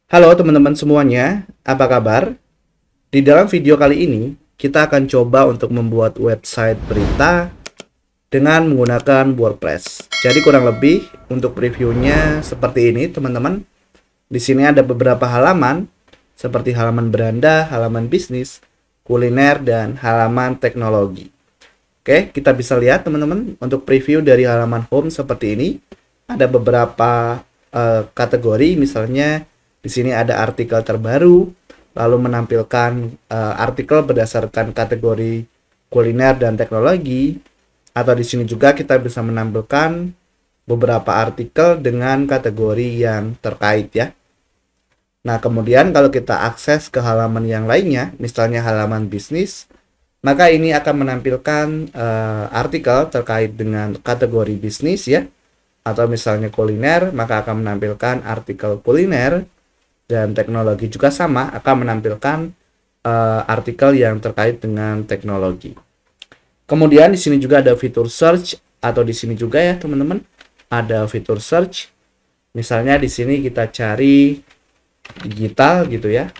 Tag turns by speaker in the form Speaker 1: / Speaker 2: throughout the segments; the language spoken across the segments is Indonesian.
Speaker 1: Halo teman-teman semuanya, apa kabar? Di dalam video kali ini, kita akan coba untuk membuat website berita dengan menggunakan WordPress. Jadi kurang lebih untuk previewnya seperti ini teman-teman. Di sini ada beberapa halaman, seperti halaman beranda, halaman bisnis, kuliner, dan halaman teknologi. Oke, kita bisa lihat teman-teman, untuk preview dari halaman home seperti ini. Ada beberapa kategori, misalnya di sini ada artikel terbaru, lalu menampilkan artikel berdasarkan kategori kuliner dan teknologi, atau di sini juga kita bisa menampilkan beberapa artikel dengan kategori yang terkait ya. Nah, kemudian kalau kita akses ke halaman yang lainnya, misalnya halaman bisnis, maka ini akan menampilkan artikel terkait dengan kategori bisnis ya. Atau misalnya kuliner, maka akan menampilkan artikel kuliner, dan teknologi juga sama, akan menampilkan artikel yang terkait dengan teknologi. Kemudian di sini juga ada fitur search, atau di sini juga ya teman-teman ada fitur search. Misalnya di sini kita cari digital gitu ya.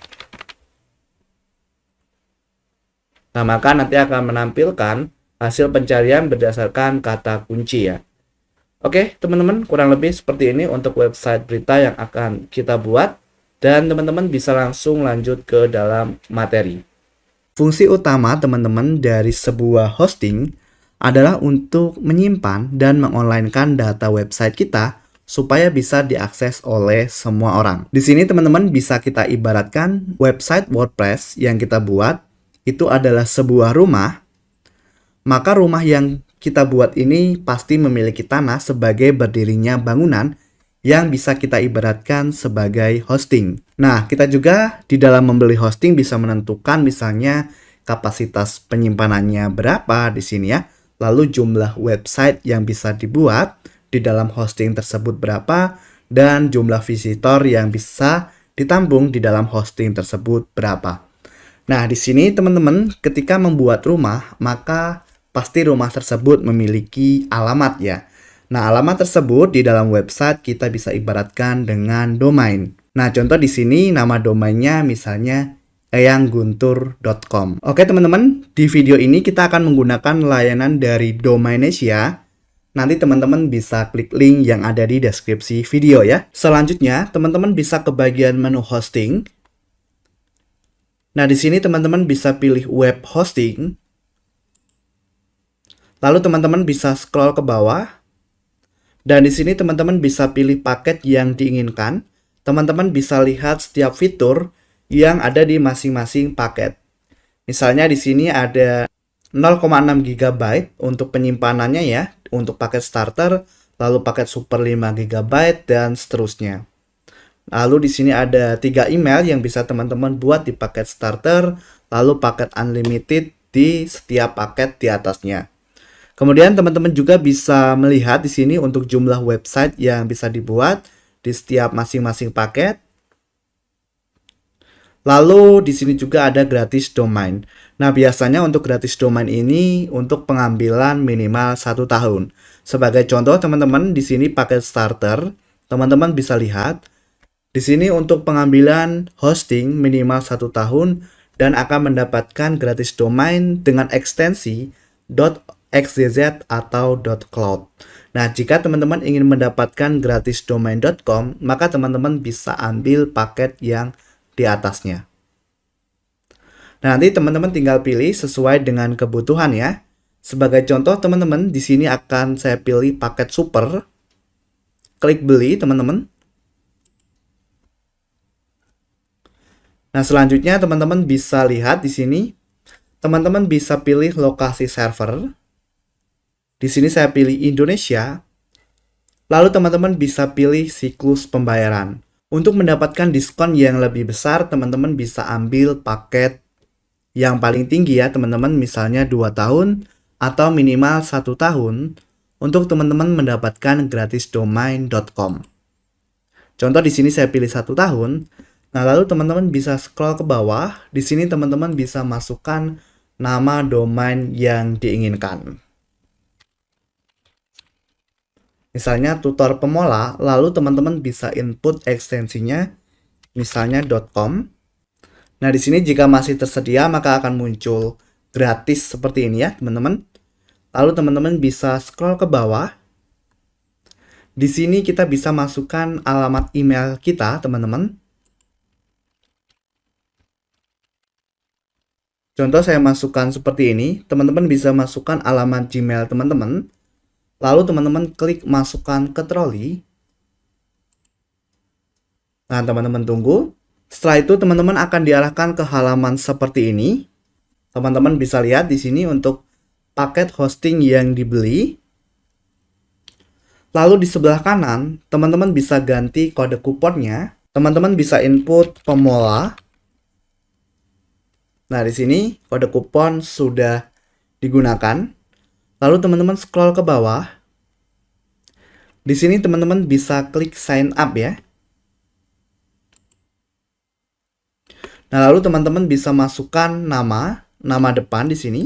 Speaker 1: Nah, maka nanti akan menampilkan hasil pencarian berdasarkan kata kunci ya. Oke, teman-teman, kurang lebih seperti ini untuk website berita yang akan kita buat. Dan teman-teman bisa langsung lanjut ke dalam materi. Fungsi utama teman-teman dari sebuah hosting adalah untuk menyimpan dan mengonlinekan data website kita supaya bisa diakses oleh semua orang. Di sini teman-teman bisa kita ibaratkan website WordPress yang kita buat itu adalah sebuah rumah. Maka rumah yang kita buat ini pasti memiliki tanah sebagai berdirinya bangunan yang bisa kita ibaratkan sebagai hosting. Nah, kita juga di dalam membeli hosting bisa menentukan misalnya kapasitas penyimpanannya berapa di sini ya. Lalu jumlah website yang bisa dibuat di dalam hosting tersebut berapa, dan jumlah visitor yang bisa ditampung di dalam hosting tersebut berapa. Nah, di sini teman-teman ketika membuat rumah, maka pasti rumah tersebut memiliki alamat ya. Nah, alamat tersebut di dalam website kita bisa ibaratkan dengan domain. Nah, contoh di sini nama domainnya misalnya eyangguntur.com. Oke, teman-teman, di video ini kita akan menggunakan layanan dari Domainesia. Nanti teman-teman bisa klik link yang ada di deskripsi video ya. Selanjutnya, teman-teman bisa ke bagian menu hosting. Nah, di sini teman-teman bisa pilih web hosting. Lalu teman-teman bisa scroll ke bawah. Dan di sini teman-teman bisa pilih paket yang diinginkan. Teman-teman bisa lihat setiap fitur yang ada di masing-masing paket. Misalnya di sini ada 0,6 GB untuk penyimpanannya ya, untuk paket starter, lalu paket super 5 GB dan seterusnya. Lalu di sini ada 3 email yang bisa teman-teman buat di paket starter, lalu paket unlimited di setiap paket di atasnya. Kemudian teman-teman juga bisa melihat di sini untuk jumlah website yang bisa dibuat di setiap masing-masing paket. Lalu di sini juga ada gratis domain. Nah, biasanya untuk gratis domain ini untuk pengambilan minimal 1 tahun. Sebagai contoh teman-teman di sini paket starter, teman-teman bisa lihat di sini untuk pengambilan hosting minimal 1 tahun dan akan mendapatkan gratis domain dengan ekstensi .xyz atau .cloud. Nah, jika teman-teman ingin mendapatkan gratis domain.com, maka teman-teman bisa ambil paket yang di atasnya. Nah, nanti teman-teman tinggal pilih sesuai dengan kebutuhan ya. Sebagai contoh teman-teman, di sini akan saya pilih paket super. Klik beli teman-teman. Nah, selanjutnya teman-teman bisa lihat di sini. Teman-teman bisa pilih lokasi server. Di sini saya pilih Indonesia. Lalu teman-teman bisa pilih siklus pembayaran. Untuk mendapatkan diskon yang lebih besar, teman-teman bisa ambil paket yang paling tinggi ya, teman-teman, misalnya 2 tahun atau minimal 1 tahun untuk teman-teman mendapatkan gratis domain.com. Contoh di sini saya pilih 1 tahun. Nah, lalu teman-teman bisa scroll ke bawah. Di sini teman-teman bisa masukkan nama domain yang diinginkan. Misalnya tutor pemula, lalu teman-teman bisa input ekstensinya misalnya .com. Nah, di sini jika masih tersedia maka akan muncul gratis seperti ini ya, teman-teman. Lalu teman-teman bisa scroll ke bawah. Di sini kita bisa masukkan alamat email kita, teman-teman. Contoh saya masukkan seperti ini, teman-teman bisa masukkan alamat Gmail teman-teman. Lalu teman-teman klik masukkan ke troli. Nah, teman-teman tunggu. Setelah itu teman-teman akan diarahkan ke halaman seperti ini. Teman-teman bisa lihat di sini untuk paket hosting yang dibeli. Lalu di sebelah kanan, teman-teman bisa ganti kode kuponnya. Teman-teman bisa input pemula. Nah, di sini kode kupon sudah digunakan. Lalu teman-teman scroll ke bawah. Di sini teman-teman bisa klik sign up ya. Nah, lalu teman-teman bisa masukkan nama depan di sini.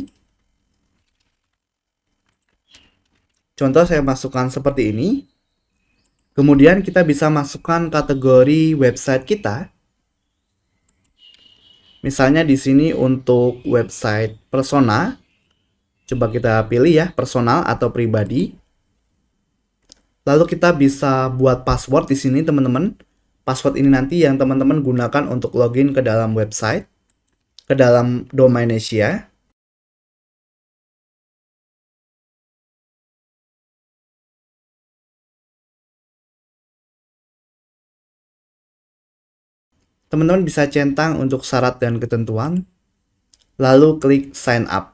Speaker 1: Contoh saya masukkan seperti ini. Kemudian kita bisa masukkan kategori website kita. Misalnya di sini untuk website persona, coba kita pilih ya, personal atau pribadi. Lalu kita bisa buat password di sini, teman-teman. Password ini nanti yang teman-teman gunakan untuk login ke dalam website, ke dalam domain Asia. Teman-teman bisa centang untuk syarat dan ketentuan, lalu klik sign up.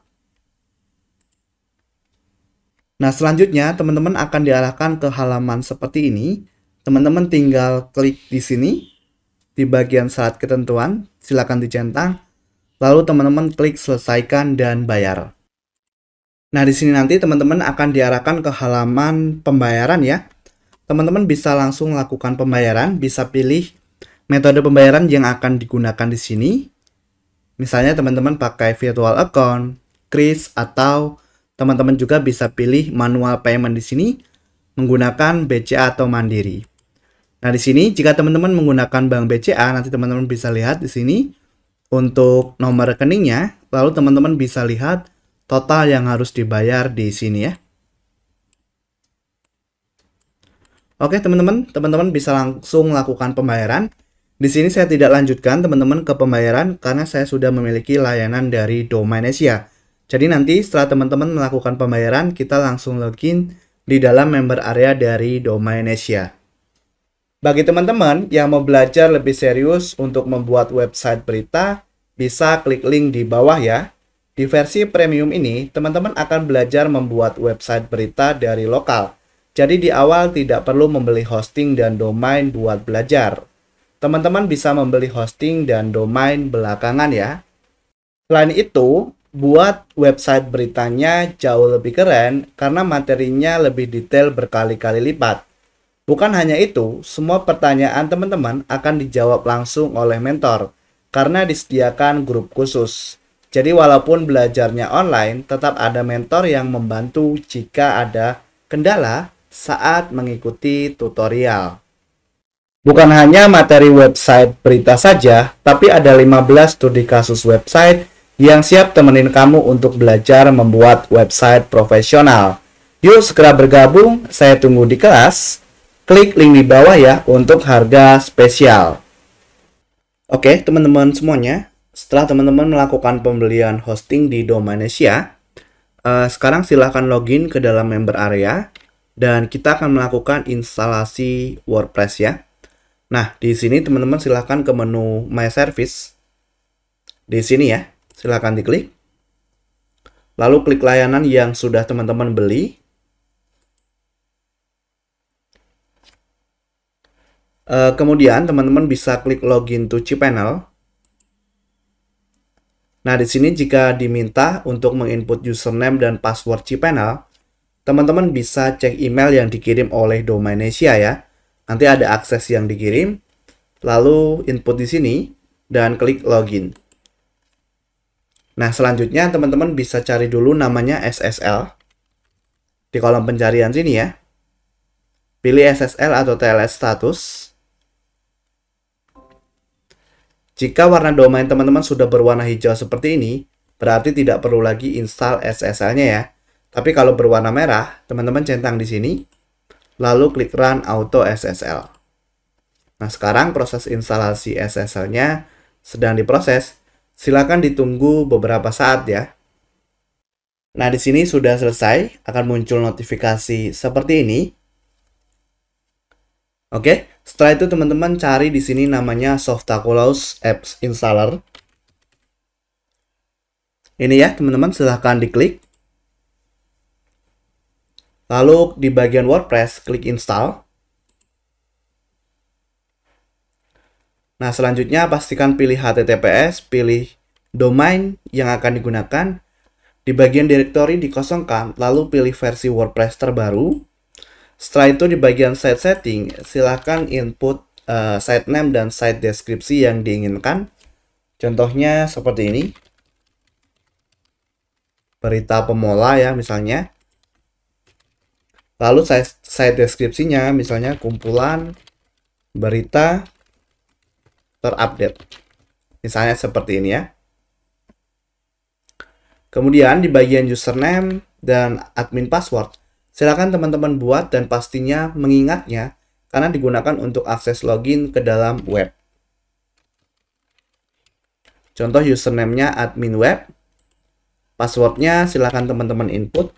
Speaker 1: Nah, selanjutnya teman-teman akan diarahkan ke halaman seperti ini. Teman-teman tinggal klik di sini, di bagian syarat ketentuan, silakan dicentang, lalu teman-teman klik selesaikan dan bayar. Nah, di sini nanti teman-teman akan diarahkan ke halaman pembayaran ya. Teman-teman bisa langsung lakukan pembayaran, bisa pilih metode pembayaran yang akan digunakan di sini. Misalnya teman-teman pakai virtual account, kris, atau teman-teman juga bisa pilih manual payment di sini menggunakan BCA atau Mandiri. Nah, di sini jika teman-teman menggunakan bank BCA, nanti teman-teman bisa lihat di sini untuk nomor rekeningnya, lalu teman-teman bisa lihat total yang harus dibayar di sini ya. Oke, teman-teman bisa langsung lakukan pembayaran. Di sini saya tidak lanjutkan teman-teman ke pembayaran karena saya sudah memiliki layanan dari Domain Asia. Jadi nanti setelah teman-teman melakukan pembayaran, kita langsung login di dalam member area dari Domain Asia. Bagi teman-teman yang mau belajar lebih serius untuk membuat website berita, bisa klik link di bawah ya. Di versi premium ini, teman-teman akan belajar membuat website berita dari lokal. Jadi di awal tidak perlu membeli hosting dan domain buat belajar. Teman-teman bisa membeli hosting dan domain belakangan ya. Selain itu, buat website beritanya jauh lebih keren karena materinya lebih detail berkali-kali lipat. Bukan hanya itu, semua pertanyaan teman-teman akan dijawab langsung oleh mentor karena disediakan grup khusus. Jadi walaupun belajarnya online, tetap ada mentor yang membantu jika ada kendala saat mengikuti tutorial. Bukan hanya materi website berita saja, tapi ada 15 studi kasus website yang siap temenin kamu untuk belajar membuat website profesional. Yuk segera bergabung, saya tunggu di kelas. Klik link di bawah ya untuk harga spesial. Oke, teman-teman semuanya, setelah teman-teman melakukan pembelian hosting di Domain Asia, sekarang silahkan login ke dalam member area dan kita akan melakukan instalasi WordPress ya. Nah, di sini teman-teman silahkan ke menu My Service. Di sini ya, silahkan diklik. Lalu klik layanan yang sudah teman-teman beli. Kemudian teman-teman bisa klik login to cPanel. Nah, di sini jika diminta untuk menginput username dan password cPanel, teman-teman bisa cek email yang dikirim oleh Domain Asia ya. Nanti ada akses yang dikirim, lalu input di sini dan klik login. Nah, selanjutnya teman-teman bisa cari dulu namanya SSL di kolom pencarian sini ya. Pilih SSL atau TLS status. Jika warna domain teman-teman sudah berwarna hijau seperti ini, berarti tidak perlu lagi install SSL-nya ya. Tapi kalau berwarna merah, teman-teman centang di sini, lalu klik Run Auto SSL. Nah, sekarang proses instalasi SSL-nya sedang diproses. Silakan ditunggu beberapa saat ya. Nah, di sini sudah selesai, akan muncul notifikasi seperti ini. Oke, setelah itu teman-teman cari di sini namanya Softaculous Apps Installer. Ini ya, teman-teman silahkan diklik. Lalu di bagian WordPress, klik install. Nah, selanjutnya pastikan pilih HTTPS, pilih domain yang akan digunakan. Di bagian direktori dikosongkan, lalu pilih versi WordPress terbaru. Setelah itu di bagian site setting, silahkan input site name dan site deskripsi yang diinginkan. Contohnya seperti ini. Berita pemula ya misalnya. Lalu site deskripsinya misalnya kumpulan berita terupdate. Misalnya seperti ini ya. Kemudian di bagian username dan admin password, silakan teman-teman buat dan pastinya mengingatnya karena digunakan untuk akses login ke dalam web. Contoh username-nya admin web, passwordnya silakan teman-teman input.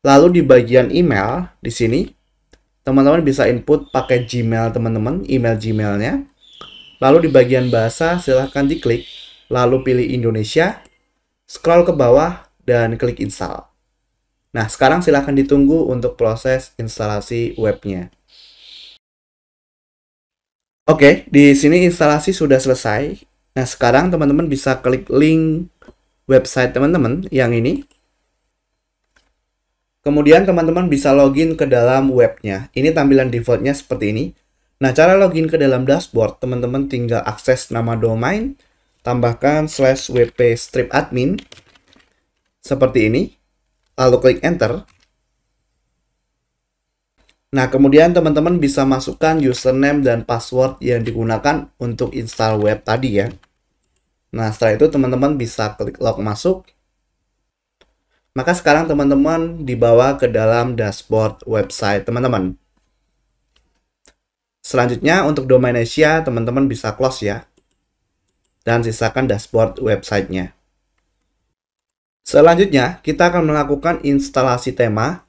Speaker 1: Lalu di bagian email di sini, teman-teman bisa input pakai Gmail teman-teman, email Gmailnya. Lalu di bagian bahasa silahkan diklik, lalu pilih Indonesia, scroll ke bawah, dan klik install. Nah, sekarang silahkan ditunggu untuk proses instalasi webnya. Oke, di sini instalasi sudah selesai. Nah, sekarang teman-teman bisa klik link website teman-teman yang ini. Kemudian teman-teman bisa login ke dalam webnya. Ini tampilan defaultnya seperti ini. Nah, cara login ke dalam dashboard, teman-teman tinggal akses nama domain, tambahkan /wp-admin seperti ini, lalu klik enter. Nah, kemudian teman-teman bisa masukkan username dan password yang digunakan untuk install web tadi ya. Nah, setelah itu teman-teman bisa klik log masuk. Maka sekarang teman-teman dibawa ke dalam dashboard website teman-teman. Selanjutnya untuk domain Asia, teman-teman bisa close ya. Dan sisakan dashboard websitenya. Selanjutnya, kita akan melakukan instalasi tema.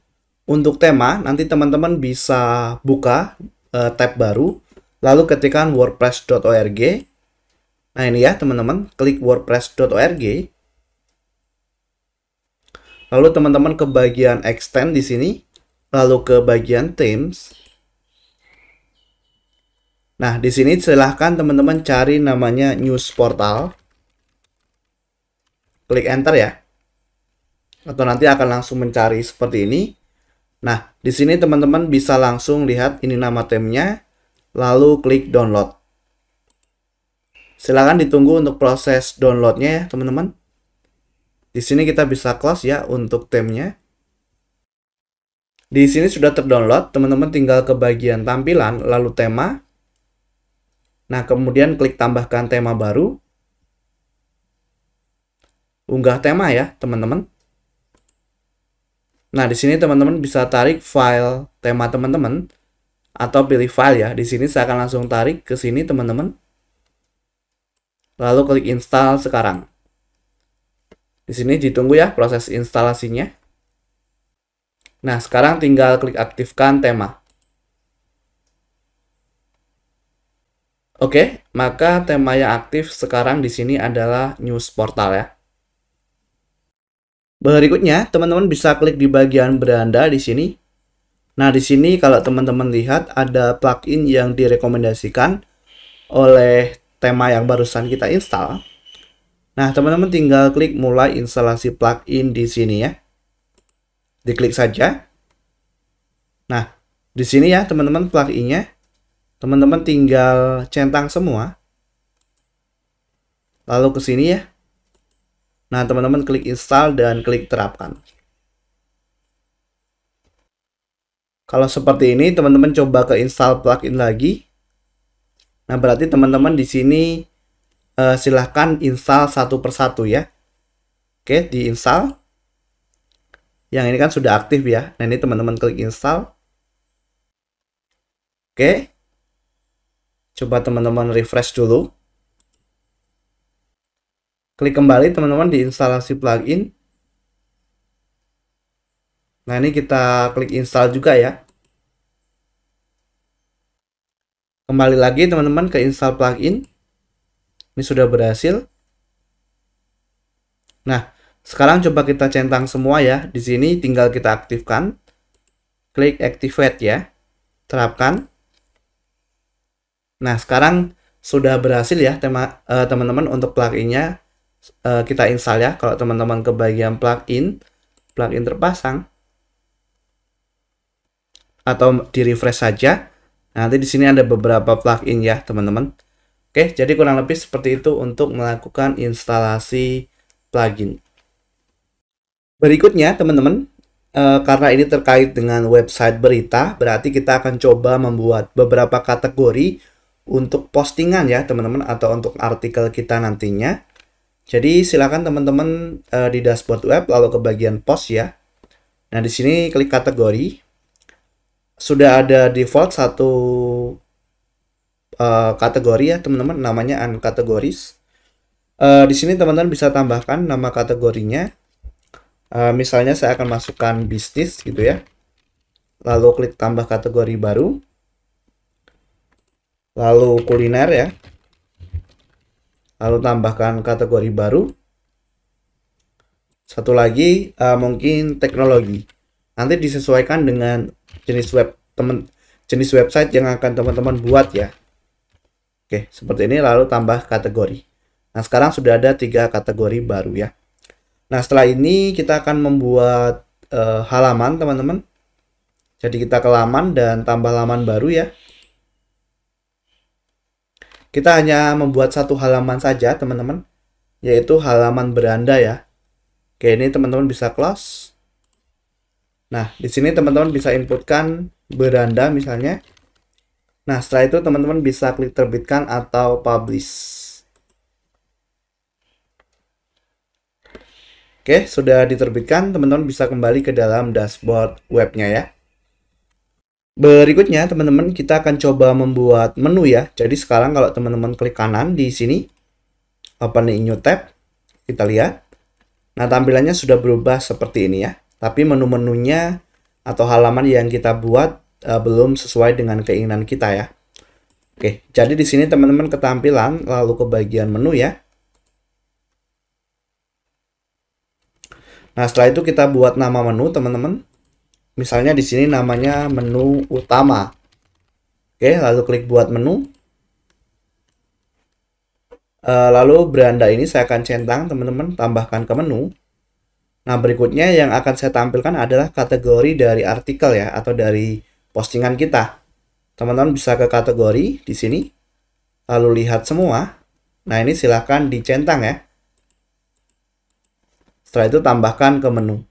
Speaker 1: Untuk tema, nanti teman-teman bisa buka tab baru, lalu ketikkan wordpress.org. Nah ini ya teman-teman, klik wordpress.org. Lalu teman-teman ke bagian extend di sini, lalu ke bagian themes. Nah, di sini silahkan teman-teman cari namanya news portal. Klik enter ya. Atau nanti akan langsung mencari seperti ini. Nah, di sini teman-teman bisa langsung lihat ini nama temnya, lalu klik download. Silahkan ditunggu untuk proses downloadnya ya teman-teman. Di sini kita bisa close ya untuk temnya. Di sini sudah terdownload, teman-teman tinggal ke bagian tampilan, lalu tema. Nah, kemudian klik tambahkan tema baru. Unggah tema ya, teman-teman. Nah, di sini teman-teman bisa tarik file tema teman-teman atau pilih file ya. Di sini saya akan langsung tarik ke sini, teman-teman. Lalu klik install sekarang. Di sini ditunggu ya proses instalasinya. Nah, sekarang tinggal klik aktifkan tema. Oke, maka tema yang aktif sekarang di sini adalah news portal ya. Berikutnya, teman-teman bisa klik di bagian beranda di sini. Nah, di sini kalau teman-teman lihat ada plugin yang direkomendasikan oleh tema yang barusan kita install. Nah, teman-teman tinggal klik mulai instalasi plugin di sini ya. Diklik saja. Nah, di sini ya teman-teman pluginnya. Teman-teman tinggal centang semua. Lalu ke sini ya. Nah, teman-teman klik install dan klik terapkan. Kalau seperti ini, teman-teman coba ke install plugin lagi. Nah, berarti teman-teman di sini silahkan install satu persatu ya. Oke, diinstal. Yang ini kan sudah aktif ya. Nah, ini teman-teman klik install. Oke. Coba teman-teman refresh dulu. Klik kembali teman-teman di instalasi plugin. Nah, ini kita klik install juga ya. Kembali lagi teman-teman ke install plugin. Ini sudah berhasil. Nah, sekarang coba kita centang semua ya. Di sini tinggal kita aktifkan. Klik activate ya. Terapkan. Nah, sekarang sudah berhasil ya teman-teman untuk pluginnya kita install ya. Kalau teman-teman ke bagian plugin terpasang atau di refresh saja. Nanti di sini ada beberapa plugin ya, teman-teman. Oke, jadi kurang lebih seperti itu untuk melakukan instalasi plugin. Berikutnya, teman-teman, karena ini terkait dengan website berita, berarti kita akan coba membuat beberapa kategori untuk postingan ya, teman-teman, atau untuk artikel kita nantinya. Jadi silakan teman-teman di dashboard web lalu ke bagian post ya. Nah, di sini klik kategori. Sudah ada default satu kategori ya, teman-teman, namanya uncategories. Di sini teman-teman bisa tambahkan nama kategorinya. Misalnya saya akan masukkan bisnis gitu ya. Lalu klik tambah kategori baru. Lalu kuliner ya. Lalu tambahkan kategori baru. Satu lagi mungkin teknologi. Nanti disesuaikan dengan jenis website yang akan teman-teman buat ya. Oke, seperti ini lalu tambah kategori. Nah, sekarang sudah ada 3 kategori baru ya. Nah, setelah ini kita akan membuat halaman, teman-teman. Jadi kita ke laman dan tambah halaman baru ya. Kita hanya membuat satu halaman saja, teman-teman, yaitu halaman beranda ya. Oke, ini teman-teman bisa close. Nah, di sini teman-teman bisa inputkan beranda misalnya. Nah, setelah itu teman-teman bisa klik terbitkan atau publish. Oke, sudah diterbitkan, teman-teman bisa kembali ke dalam dashboard webnya ya. Berikutnya, teman-teman, kita akan coba membuat menu ya. Jadi sekarang kalau teman-teman klik kanan di sini, open new tab, kita lihat. Nah, tampilannya sudah berubah seperti ini ya. Tapi menu-menunya atau halaman yang kita buat belum sesuai dengan keinginan kita ya. Oke, jadi di sini teman-teman ke tampilan, lalu ke bagian menu ya. Nah, setelah itu kita buat nama menu, teman-teman. Misalnya di sini namanya menu utama. Oke, lalu klik buat menu. Lalu beranda ini saya akan centang, teman-teman, tambahkan ke menu. Nah, berikutnya yang akan saya tampilkan adalah kategori dari artikel ya, atau dari postingan kita. Teman-teman bisa ke kategori di sini, lalu lihat semua. Nah, ini silahkan dicentang ya. Setelah itu tambahkan ke menu.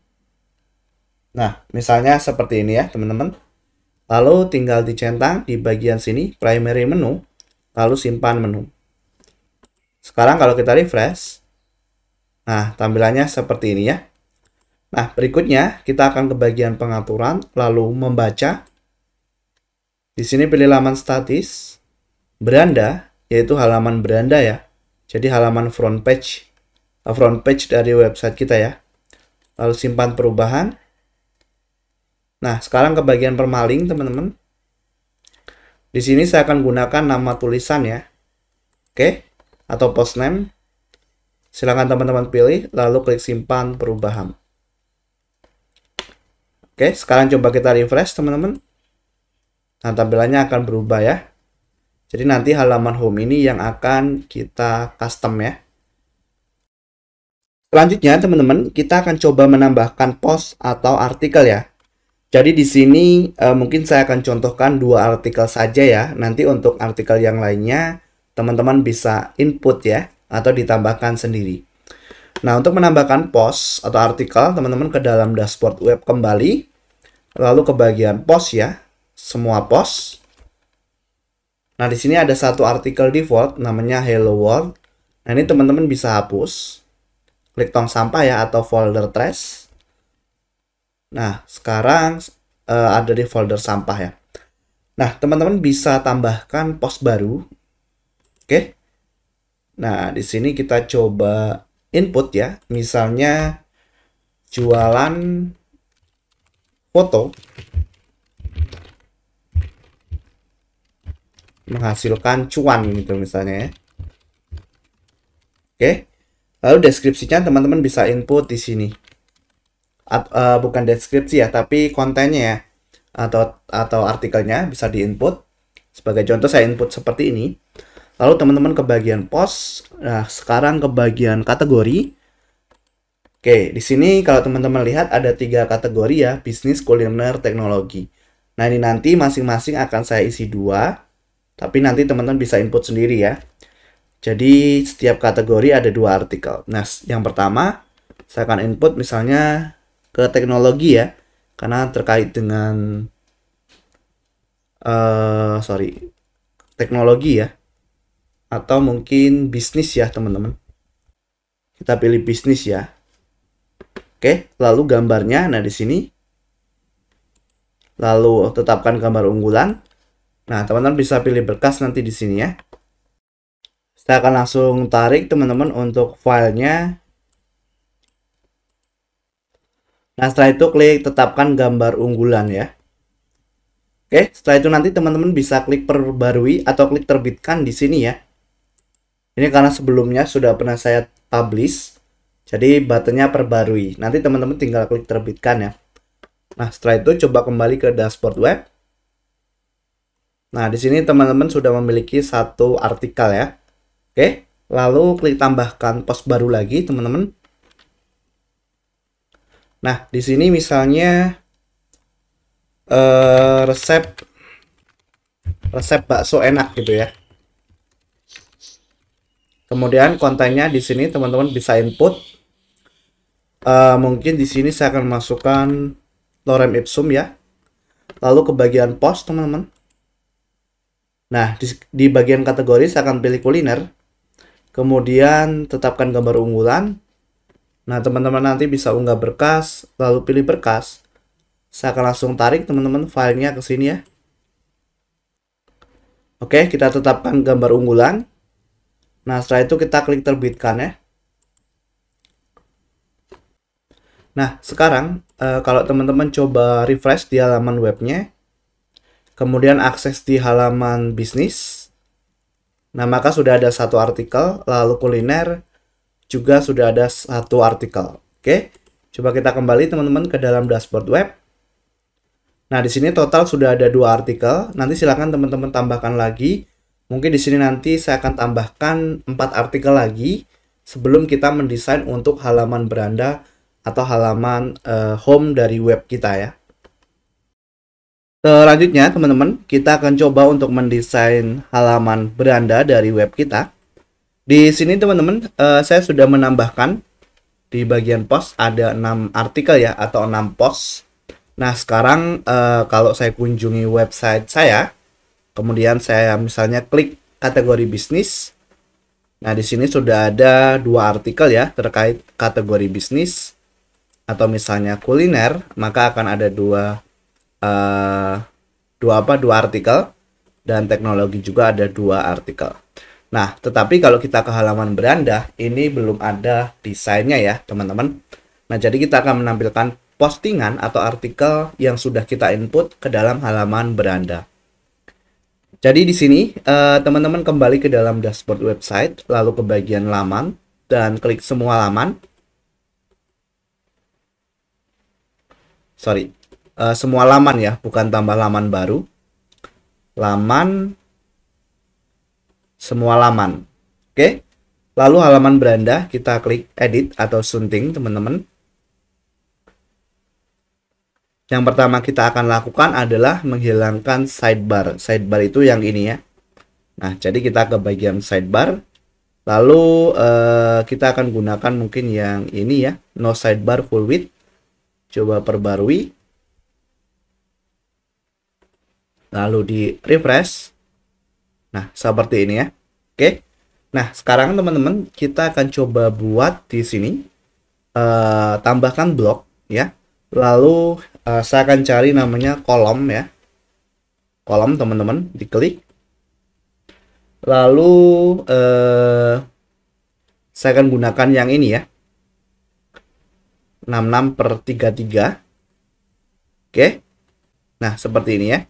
Speaker 1: Nah, misalnya seperti ini ya, teman-teman. Lalu tinggal dicentang di bagian sini, primary menu, lalu simpan menu. Sekarang kalau kita refresh, nah, tampilannya seperti ini ya. Nah, berikutnya kita akan ke bagian pengaturan, lalu membaca. Di sini pilih halaman statis, beranda, yaitu halaman beranda ya. Jadi halaman front page dari website kita ya. Lalu simpan perubahan. Nah, sekarang ke bagian permalink, teman-teman. Di sini saya akan gunakan nama tulisan ya. Oke, atau post name. Silakan teman-teman pilih, lalu klik simpan perubahan. Oke, sekarang coba kita refresh, teman-teman. Nah, tampilannya akan berubah ya. Jadi nanti halaman home ini yang akan kita custom ya. Selanjutnya, teman-teman, kita akan coba menambahkan post atau artikel ya. Jadi di sini mungkin saya akan contohkan 2 artikel saja ya. Nanti untuk artikel yang lainnya teman-teman bisa input ya atau ditambahkan sendiri. Nah, untuk menambahkan post atau artikel, teman-teman ke dalam dashboard web kembali. Lalu ke bagian post ya. Semua post. Nah, di sini ada satu artikel default namanya Hello World. Nah, ini teman-teman bisa hapus. Klik tong sampah ya atau folder trash. Nah, sekarang ada di folder sampah ya. Nah, teman-teman bisa tambahkan post baru. Oke. Nah, di sini kita coba input ya. Misalnya jualan foto menghasilkan cuan gitu misalnya ya. Oke. Lalu deskripsinya teman-teman bisa input di sini. Bukan deskripsi ya, tapi kontennya ya. Atau artikelnya bisa diinput. Sebagai contoh saya input seperti ini. Lalu teman-teman ke bagian post. Nah, sekarang ke bagian kategori. Oke, di sini kalau teman-teman lihat ada 3 kategori ya, bisnis, kuliner, teknologi. Nah, ini nanti masing-masing akan saya isi 2, tapi nanti teman-teman bisa input sendiri ya. Jadi, setiap kategori ada 2 artikel. Nah, yang pertama, saya akan input misalnya ke teknologi ya, karena terkait dengan teknologi ya, atau mungkin bisnis ya teman-teman. Kita pilih bisnis ya. Oke, lalu gambarnya, nah di sini. Lalu tetapkan gambar unggulan. Nah, teman-teman bisa pilih berkas nanti di sini ya. Saya akan langsung tarik teman-teman untuk filenya. Nah, setelah itu klik tetapkan gambar unggulan ya. Oke, setelah itu nanti teman-teman bisa klik perbarui atau klik terbitkan di sini ya. Ini karena sebelumnya sudah pernah saya publish. Jadi buttonnya perbarui. Nanti teman-teman tinggal klik terbitkan ya. Nah, setelah itu coba kembali ke dashboard web. Nah, di sini teman-teman sudah memiliki satu artikel ya. Oke, lalu klik tambahkan post baru lagi, teman-teman. Nah, di sini misalnya resep bakso enak gitu ya. Kemudian kontennya di sini teman-teman bisa input. Mungkin di sini saya akan masukkan lorem ipsum ya. Lalu ke bagian post teman-teman. Nah, di bagian kategori saya akan pilih kuliner. Kemudian tetapkan gambar unggulan. Nah, teman-teman nanti bisa unggah berkas, lalu pilih berkas. Saya akan langsung tarik teman-teman filenya ke sini ya. Oke, kita tetapkan gambar unggulan. Nah, setelah itu kita klik terbitkan ya. Nah, sekarang kalau teman-teman coba refresh di halaman webnya, kemudian akses di halaman bisnis, nah maka sudah ada satu artikel, lalu kuliner juga sudah ada satu artikel. Oke, coba kita kembali teman-teman ke dalam dashboard web. Nah, di sini total sudah ada 2 artikel. Nanti silakan teman-teman tambahkan lagi. Mungkin di sini nanti saya akan tambahkan 4 artikel lagi sebelum kita mendesain untuk halaman beranda atau halaman home dari web kita ya. Selanjutnya teman-teman, kita akan coba untuk mendesain halaman beranda dari web kita. Di sini teman-teman, saya sudah menambahkan di bagian post ada 6 artikel ya atau 6 post. Nah, sekarang kalau saya kunjungi website saya, kemudian saya misalnya klik kategori bisnis. Nah, di sini sudah ada 2 artikel ya terkait kategori bisnis. Atau misalnya kuliner, maka akan ada dua artikel, dan teknologi juga ada 2 artikel. Nah, tetapi kalau kita ke halaman beranda, ini belum ada desainnya ya teman-teman. Nah, jadi kita akan menampilkan postingan atau artikel yang sudah kita input ke dalam halaman beranda. Jadi di sini teman-teman kembali ke dalam dashboard website, lalu ke bagian laman dan klik semua laman. Semua laman ya, bukan tambah laman baru. Laman, semua laman. Oke. Lalu halaman beranda kita klik edit atau sunting teman-teman. Yang pertama kita akan lakukan adalah menghilangkan sidebar. Sidebar itu yang ini ya. Nah, jadi kita ke bagian sidebar. Lalu kita akan gunakan mungkin yang ini ya, no sidebar full width. Coba perbarui. Lalu di refresh. Nah, seperti ini ya. Oke. Nah, sekarang teman-teman kita akan coba buat di sini tambahkan blok ya. Lalu saya akan cari namanya kolom ya. Kolom teman-teman, diklik. Lalu saya akan gunakan yang ini ya. 66/33. Oke. Nah, seperti ini ya.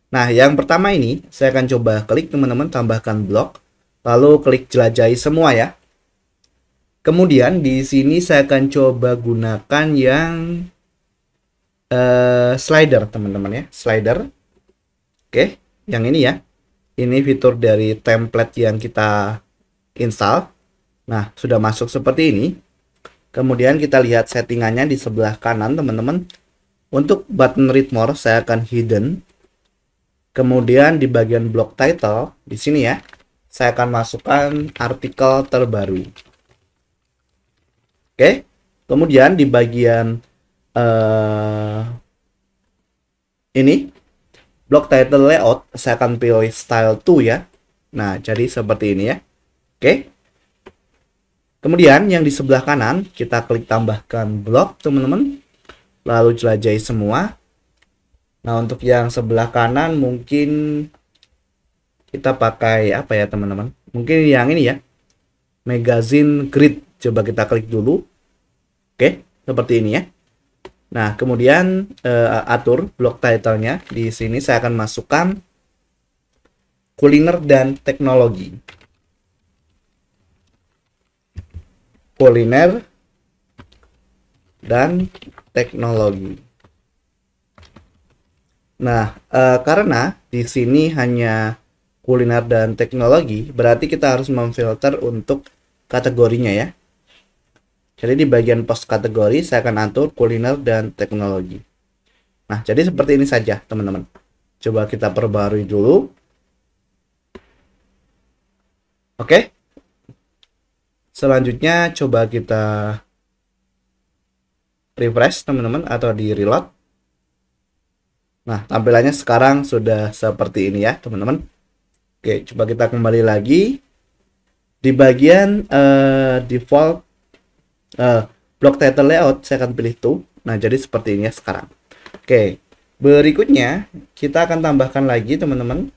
Speaker 1: Nah, yang pertama ini saya akan coba klik teman-teman, tambahkan blok, lalu klik jelajahi semua ya. Kemudian di sini saya akan coba gunakan yang slider teman-teman ya, slider. Oke, yang ini ya. Ini fitur dari template yang kita install. Nah, sudah masuk seperti ini. Kemudian kita lihat settingannya di sebelah kanan teman-teman. Untuk button read more saya akan hidden. Kemudian di bagian block title di sini ya, saya akan masukkan artikel terbaru. Oke. Kemudian di bagian ini block title layout saya akan pilih style 2 ya. Nah, jadi seperti ini ya. Oke. Kemudian yang di sebelah kanan kita klik tambahkan blok teman-teman. Lalu jelajahi semua. Nah, untuk yang sebelah kanan mungkin kita pakai apa ya teman-teman? Mungkin yang ini ya. Magazine grid. Coba kita klik dulu. Oke, seperti ini ya. Nah, kemudian atur blok title-nya. Di sini saya akan masukkan kuliner dan teknologi. Kuliner dan teknologi. Nah, karena di sini hanya kuliner dan teknologi, berarti kita harus memfilter untuk kategorinya ya. Jadi di bagian post kategori saya akan atur kuliner dan teknologi. Nah, jadi seperti ini saja teman-teman. Coba kita perbarui dulu. Oke. Selanjutnya coba kita refresh teman-teman atau di reload. Nah, tampilannya sekarang sudah seperti ini ya teman-teman. Oke, coba kita kembali lagi. Di bagian default block title layout saya akan pilih tuh. Nah, jadi seperti ini ya sekarang. Oke, berikutnya kita akan tambahkan lagi teman-teman.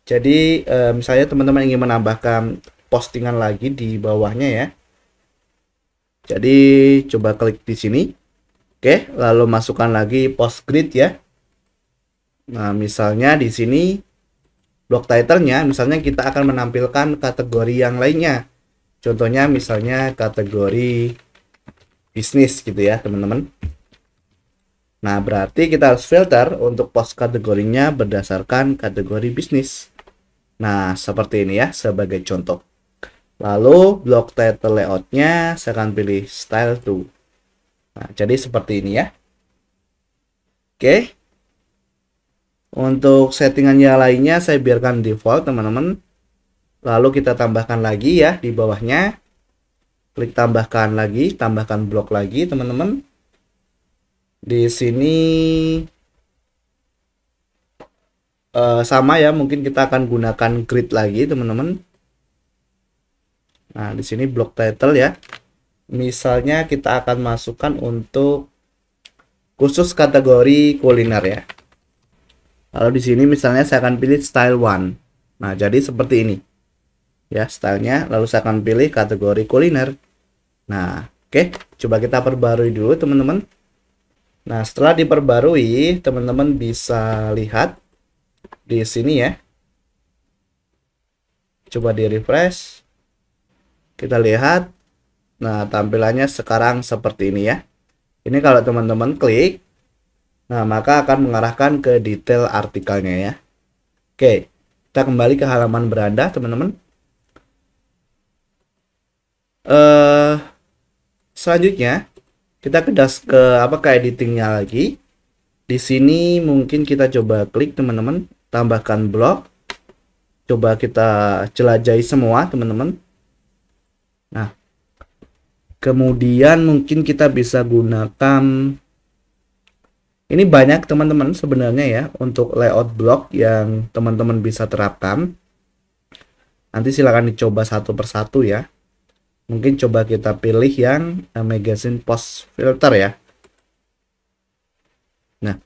Speaker 1: Jadi misalnya teman-teman ingin menambahkan postingan lagi di bawahnya ya. Jadi coba klik di sini. Oke, lalu masukkan lagi post grid ya. Nah, misalnya di sini block title-nya misalnya kita akan menampilkan kategori yang lainnya. Contohnya misalnya kategori bisnis gitu ya, teman-teman. Nah, berarti kita harus filter untuk post kategorinya berdasarkan kategori bisnis. Nah, seperti ini ya sebagai contoh. Lalu block title layout-nya saya akan pilih style 2. Nah, jadi seperti ini ya. Oke. Untuk settingannya lainnya saya biarkan default teman-teman. Lalu kita tambahkan lagi ya di bawahnya. Klik tambahkan lagi, tambahkan blok lagi teman-teman. Di sini sama ya, mungkin kita akan gunakan grid lagi teman-teman. Nah, di sini block title ya. Misalnya kita akan masukkan untuk khusus kategori kuliner ya. Lalu di sini misalnya saya akan pilih style 1. Nah, jadi seperti ini. Ya, stylenya. Lalu saya akan pilih kategori kuliner. Nah, oke. Coba kita perbarui dulu teman-teman. Nah, setelah diperbarui, teman-teman bisa lihat di sini ya. Coba di refresh. Kita lihat. Nah, tampilannya sekarang seperti ini ya. Ini kalau teman-teman klik, nah maka akan mengarahkan ke detail artikelnya ya. Oke, kita kembali ke halaman beranda teman-teman. Selanjutnya kita ke editingnya lagi. Di sini mungkin kita coba klik teman-teman, tambahkan blok. Coba kita jelajahi semua teman-teman. Nah, kemudian mungkin kita bisa gunakan ini banyak teman-teman sebenarnya ya untuk layout blok yang teman-teman bisa terapkan. Nanti silakan dicoba satu persatu ya. Mungkin coba kita pilih yang magazine post filter ya. Nah,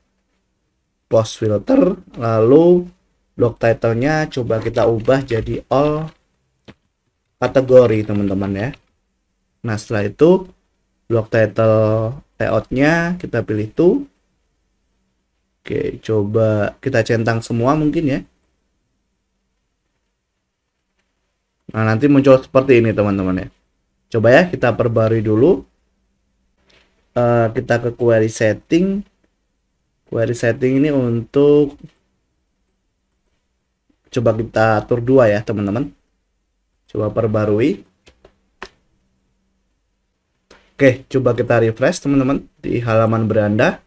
Speaker 1: post filter, lalu blog title-nya coba kita ubah jadi all kategori teman-teman ya. Nah, setelah itu blog title layout-nya kita pilih tuh. Oke, coba kita centang semua mungkin ya. Nah, nanti muncul seperti ini teman-teman ya. Coba ya kita perbarui dulu. Kita ke query setting. Query setting ini untuk coba kita atur 2 ya teman-teman. Coba perbarui. Oke, coba kita refresh teman-teman di halaman beranda.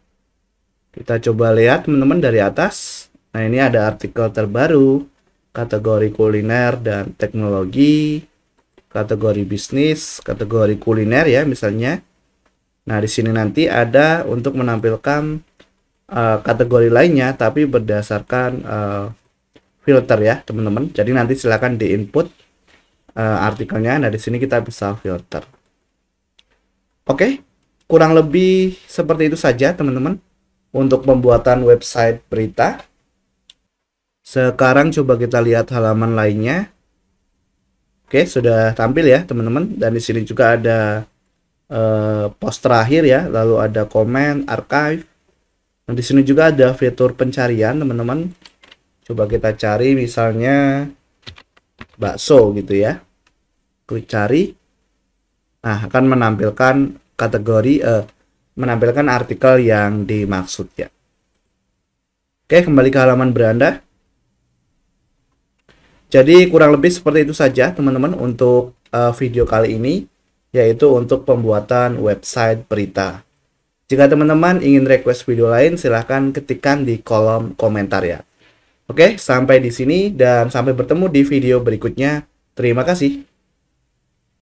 Speaker 1: Kita coba lihat teman-teman dari atas. Nah, ini ada artikel terbaru, kategori kuliner dan teknologi, kategori bisnis, kategori kuliner ya misalnya. Nah, di sini nanti ada untuk menampilkan kategori lainnya tapi berdasarkan filter ya teman-teman. Jadi nanti silakan di input artikelnya. Nah, di sini kita bisa filter. Oke, kurang lebih seperti itu saja teman-teman untuk pembuatan website berita. Sekarang coba kita lihat halaman lainnya. Oke, sudah tampil ya teman-teman. Dan di sini juga ada post terakhir ya, lalu ada komen, archive. Nah, di sini juga ada fitur pencarian teman-teman. Coba kita cari misalnya bakso gitu ya. Klik cari. Nah, akan menampilkan kategori menampilkan artikel yang dimaksud ya. Oke, kembali ke halaman beranda. Jadi kurang lebih seperti itu saja teman-teman untuk video kali ini, yaitu untuk pembuatan website berita. Jika teman-teman ingin request video lain, silahkan ketikkan di kolom komentar ya. Oke, sampai di sini dan sampai bertemu di video berikutnya. Terima kasih.